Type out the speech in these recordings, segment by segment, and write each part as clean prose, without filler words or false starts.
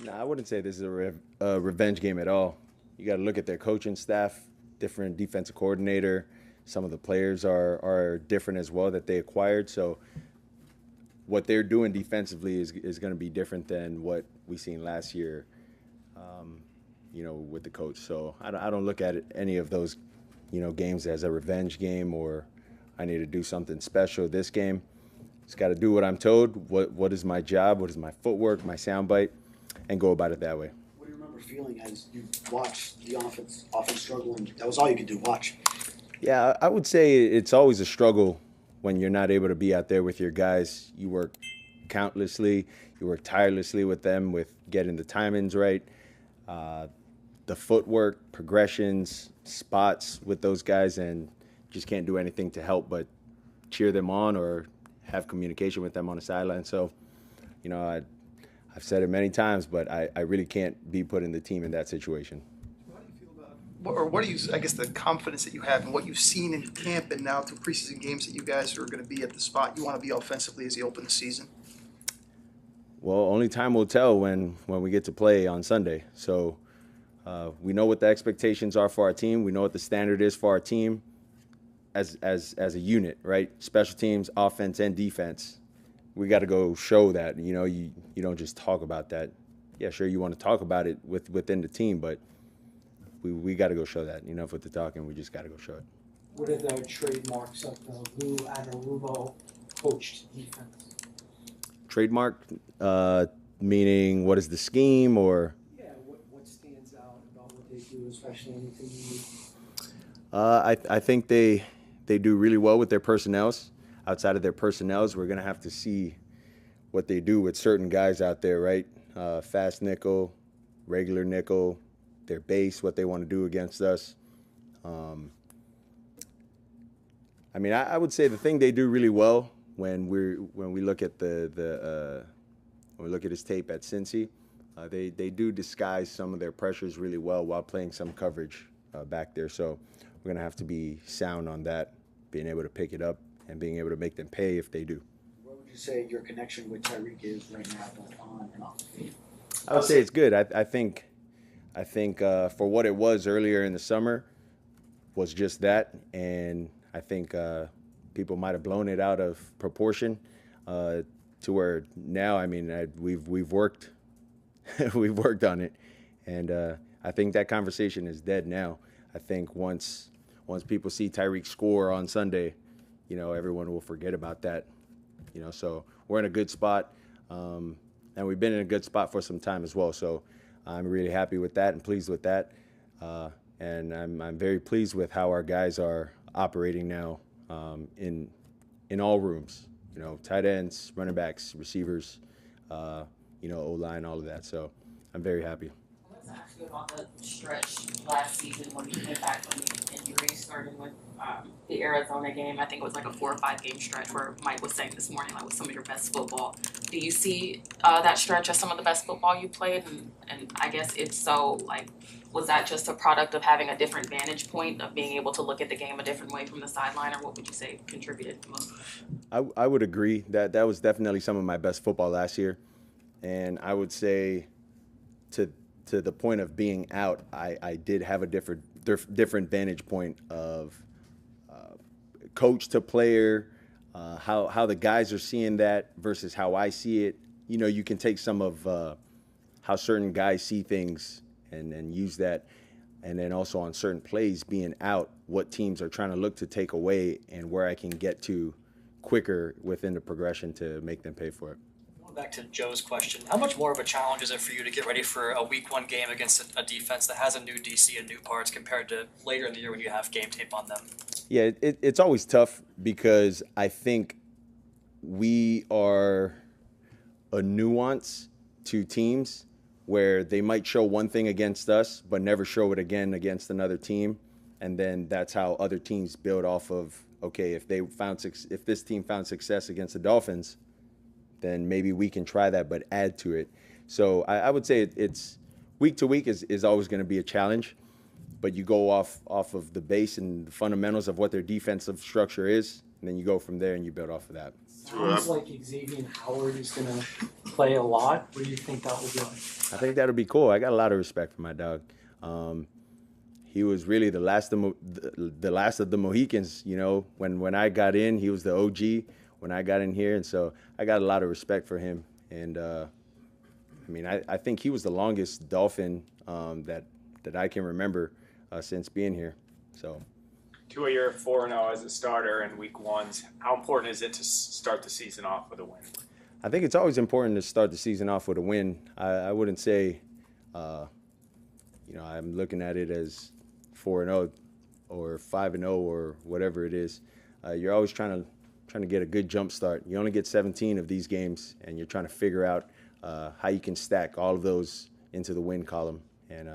No, I wouldn't say this is a revenge game at all. You got to look at their coaching staff, different defensive coordinator. Some of the players are different as well that they acquired. So what they're doing defensively is going to be different than what we seen last year, with the coach. So I don't look at any of those, games as a revenge game or I need to do something special this game. Just got to do what I'm told. What is my job? What is my footwork, my soundbite, and go about it that way. What do you remember feeling as you watched the offense struggle, and that was all you could do, watch? Yeah, I would say it's always a struggle when you're not able to be out there with your guys. You work countlessly, you work tirelessly with them with getting the timings right, the footwork, progressions, spots with those guys, and just can't do anything to help but cheer them on or have communication with them on the sideline. So, I've said it many times, but I really can't be putting the team in that situation. How do you feel about, or what do you, I guess, the confidence that you have and what you've seen in camp and now through preseason games that you guys are going to be at the spot you want to be offensively as you open the season? Well, only time will tell when we get to play on Sunday. So we know what the expectations are for our team. We know what the standard is for our team as a unit, right? Special teams, offense, and defense. We got to go show that. You don't just talk about that. Yeah, sure, you want to talk about it within the team, but we got to go show that. Enough with the talking. We just got to go show it. What are the trademarks of the Lou Anarumo coached defense? Trademark, meaning what is the scheme or? Yeah, what stands out about what they do, especially anything unique? I think they do really well with their personnels. Outside of their personnels, we're going to have to see what they do with certain guys out there, right? Fast nickel, regular nickel, their base, what they want to do against us. I would say the thing they do really well when we look at when we look at his tape at Cincy, they do disguise some of their pressures really well while playing some coverage back there. So we're going to have to be sound on that, being able to pick it up and being able to make them pay if they do. What would you say your connection with Tyreek is right now, both on and off the field? I would say it's good. I think for what it was earlier in the summer was just that, and I think people might have blown it out of proportion to where now, we've worked we've worked on it, and I think that conversation is dead now. I think once people see Tyreek score on Sunday, everyone will forget about that. So we're in a good spot, and we've been in a good spot for some time as well. So I'm really happy with that and pleased with that, and I'm very pleased with how our guys are operating now in all rooms. Tight ends, running backs, receivers, O-line, all of that. So I'm very happy. Let's ask you about the stretch last season when you came back from the injury, starting with the Arizona game. I think it was like a 4 or 5 game stretch where Mike was saying this morning, like, was some of your best football. Do you see that stretch as some of the best football you played? And I guess if so, like, was that just a product of having a different vantage point, of being able to look at the game a different way from the sideline, or what would you say contributed most? I would agree that was definitely some of my best football last year. And I would say to the point of being out, I did have a different vantage point of coach to player, how the guys are seeing that versus how I see it. You can take some of how certain guys see things and use that. And then also on certain plays being out, what teams are trying to look to take away and where I can get to quicker within the progression to make them pay for it. Back to Joe's question, how much more of a challenge is it for you to get ready for a week 1 game against a defense that has a new DC and new parts compared to later in the year when you have game tape on them? Yeah, it's always tough because I think we are a nuance to teams where they might show one thing against us but never show it again against another team, and then that's how other teams build off of, okay, if this team found success against the Dolphins, then maybe we can try that but add to it. So I would say it's week to week is always going to be a challenge, but you go off of the base and the fundamentals of what their defensive structure is, and then you go from there and you build off of that. Sounds like Xavier Howard is gonna play a lot. What do you think that will be like? I think that'll be cool. I got a lot of respect for my dog. He was really the last of the Mohicans. You know, when I got in, he was the OG when I got in here, and so I got a lot of respect for him. And I mean, I think he was the longest Dolphin that I can remember since being here. So. Tua, you're 4-0 as a starter in week ones. How important is it to start the season off with a win? I think it's always important to start the season off with a win. I wouldn't say, I'm looking at it as 4-0 or 5-0 or whatever it is. You're always trying to get a good jump start. You only get 17 of these games, and you're trying to figure out how you can stack all of those into the win column, and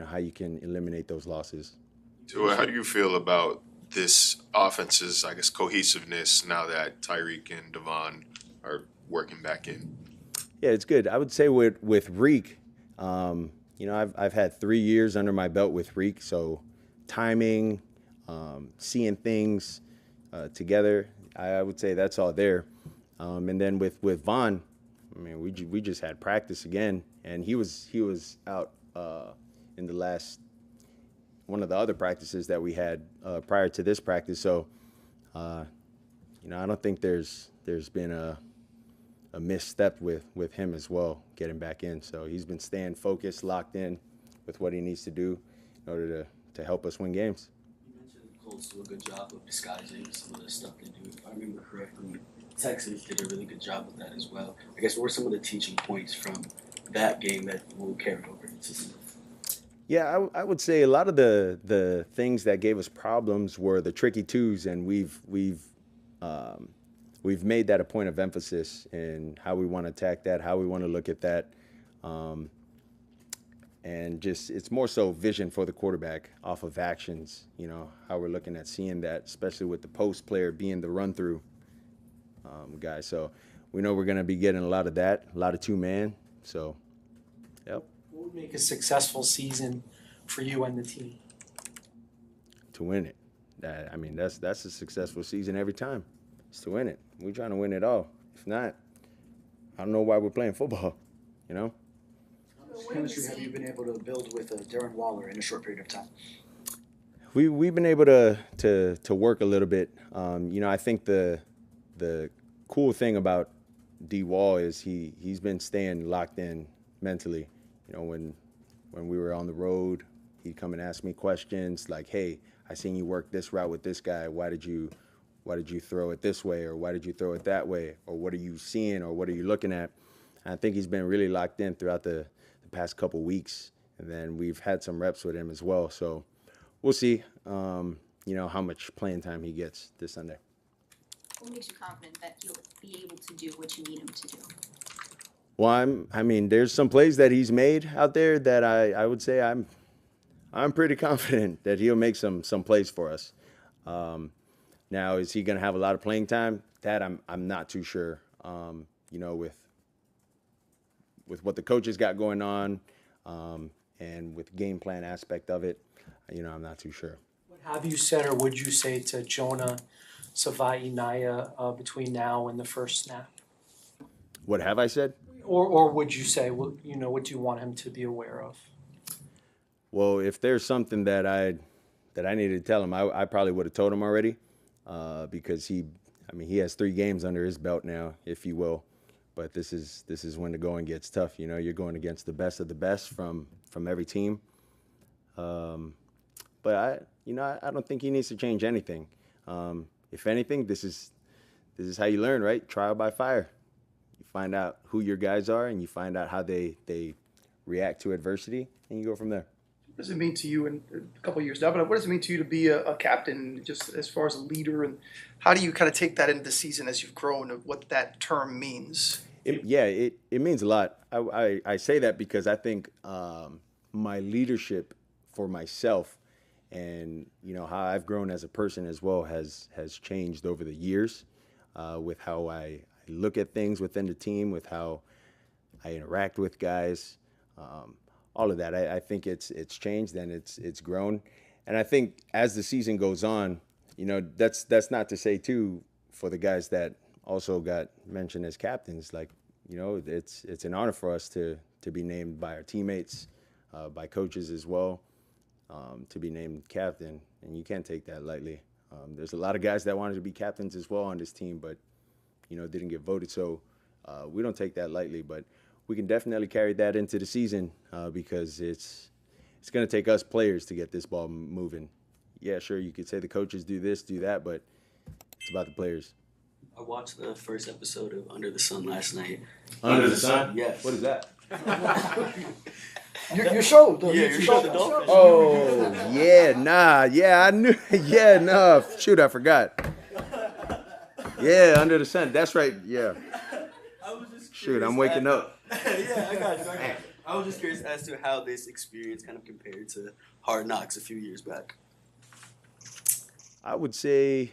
how you can eliminate those losses. Tua, how do you feel about this offense's, I guess, cohesiveness now that Tyreek and Devon are working back in? Yeah, it's good. I would say with Reek, I've had 3 years under my belt with Reek, so timing, seeing things together, I would say that's all there. And then with Vaughn, I mean, we just had practice again, and he was out in the last one of the other practices that we had prior to this practice. So, I don't think there's been a misstep with him as well, getting back in. So he's been staying focused, locked in with what he needs to do in order to help us win games. You mentioned the Colts do a good job of disguising some of the stuff they do. If I remember correctly, Texans did a really good job with that as well. I guess what were some of the teaching points from that game that will carry over into some? Yeah, I would say a lot of the things that gave us problems were the tricky twos, and we've made that a point of emphasis in how we want to attack that, how we want to look at that, and just it's more so vision for the quarterback off of actions. How we're looking at seeing that, especially with the post player being the run through guy. So we know we're going to be getting a lot of that, a lot of two-man. So, yep. What would make a successful season for you and the team? To win it. That's a successful season every time. It's to win it. We're trying to win it all. If not, I don't know why we're playing football, How much chemistry have you been able to build with Darren Waller in a short period of time? We've been able to work a little bit. I think the cool thing about D Wall is he's been staying locked in mentally. When we were on the road, he'd come and ask me questions like, "Hey, I seen you work this route with this guy. Why did you throw it this way, or why did you throw it that way, or what are you seeing, or what are you looking at?" And I think he's been really locked in throughout the past couple weeks, and then we've had some reps with him as well. So we'll see, how much playing time he gets this Sunday. What makes you confident that he'll be able to do what you need him to do? Well, there's some plays that he's made out there that I would say I'm pretty confident that he'll make some plays for us. Now, is he going to have a lot of playing time? That I'm not too sure. With what the coaches got going on, and with the game plan aspect of it, I'm not too sure. What have you said, or would you say to Jonah, Savai, Naya between now and the first snap? What have I said? Or would you say, what do you want him to be aware of? Well, if there's something that I needed to tell him, I probably would have told him already, because he has 3 games under his belt now, if you will. But this is when the going gets tough. You're going against the best of the best from every team. But I don't think he needs to change anything. If anything, this is how you learn, right? Trial by fire. You find out who your guys are, and you find out how they react to adversity, and you go from there. What does it mean to you in a couple of years now? But what does it mean to you to be a captain, just as far as a leader? And how do you kind of take that into the season as you've grown, of what that term means? It means a lot. I say that because I think my leadership for myself and how I've grown as a person as well has changed over the years, with how I look at things within the team, with how I interact with guys. All of that, I think it's changed and it's grown, and I think as the season goes on, that's not to say too for the guys that also got mentioned as captains. Like, you know, it's an honor for us to be named by our teammates, by coaches as well, to be named captain, and you can't take that lightly. There's a lot of guys that wanted to be captains as well on this team, but, you know, didn't get voted. So we don't take that lightly, but we can definitely carry that into the season because it's going to take us players to get this ball moving. Yeah, sure, you could say the coaches do this, do that, but it's about the players. I watched the first episode of Under the Sun last night. Under the Sun? Yes. What is that? Your show, though. Yeah, your show, the Dolphins. Oh, yeah, nah, yeah, I knew, yeah, no, shoot, I forgot. Yeah, Under the Sun, that's right, yeah. I was just Shoot, I'm waking up. Yeah, I got you. I was just curious as to how this experience kind of compared to Hard Knocks a few years back. I would say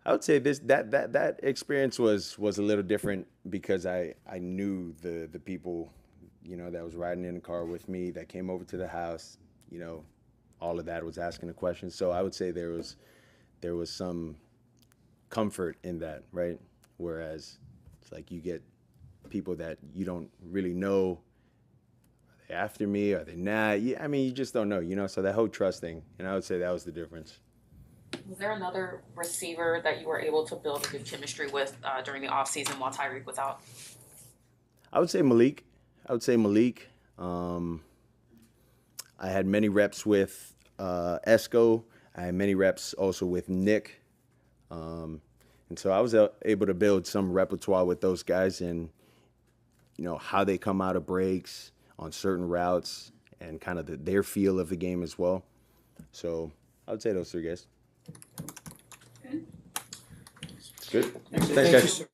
this that experience was a little different because I knew the people, you know, that was riding in the car with me, that came over to the house, you know, all of that was asking the questions. So I would say there was some comfort in that, right? Whereas it's like you get people that you don't really know. Are they after me? Are they not? Yeah, I mean, you just don't know, you know? So that whole trust thing, and I would say that was the difference. Was there another receiver that you were able to build a good chemistry with during the offseason while Tyreek was out? I would say Malik. I had many reps with Esco. I had many reps also with Nick. And so I was able to build some repertoire with those guys and, you know, how they come out of breaks on certain routes and kind of their feel of the game as well. So I would say those three guys. Good. Thanks, guys.